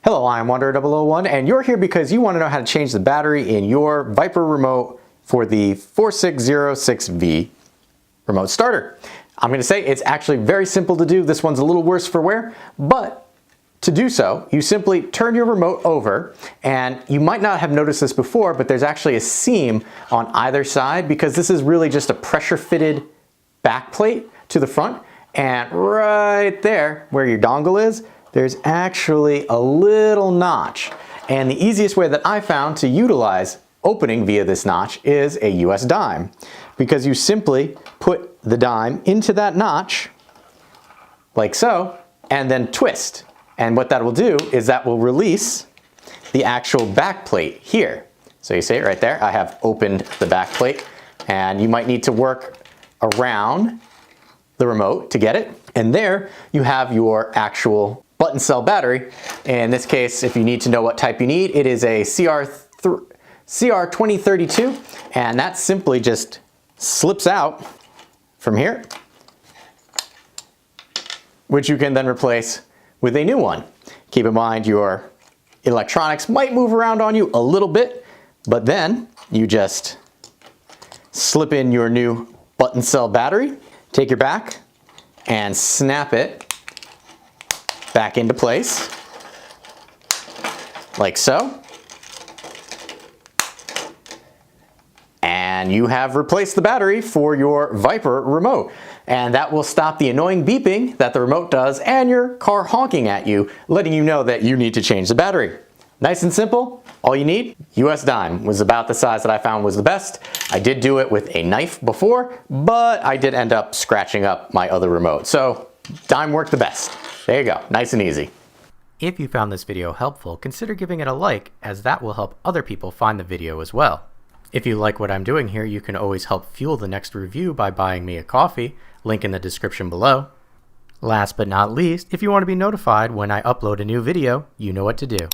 Hello, I'm Wanderer001 and you're here because you want to know how to change the battery in your Viper remote for the 4606V remote starter. I'm going to say it's actually very simple to do. This one's a little worse for wear, but to do so, you simply turn your remote over, and you might not have noticed this before, but there's actually a seam on either side because this is really just a pressure fitted back plate to the front, and right there where your dongle is, there's actually a little notch. And the easiest way that I found to utilize opening via this notch is a US dime, because you simply put the dime into that notch like so and then twist. And what that will do is that will release the actual back plate here. So you see it right there. I have opened the back plate, and you might need to work around the remote to get it. And there you have your actual button cell battery. In this case, if you need to know what type you need, it is a CR2032, and that simply just slips out from here, which you can then replace with a new one. Keep in mind your electronics might move around on you a little bit, but then you just slip in your new button cell battery, take your back and snap it back into place, like so. And you have replaced the battery for your Viper remote. And that will stop the annoying beeping that the remote does and your car honking at you, letting you know that you need to change the battery. Nice and simple. All you need, US dime was about the size that I found was the best. I did do it with a knife before, but I did end up scratching up my other remote. So dime worked the best. There you go, nice and easy. If you found this video helpful, consider giving it a like, as that will help other people find the video as well. If you like what I'm doing here, you can always help fuel the next review by buying me a coffee, link in the description below. Last but not least, if you want to be notified when I upload a new video, you know what to do.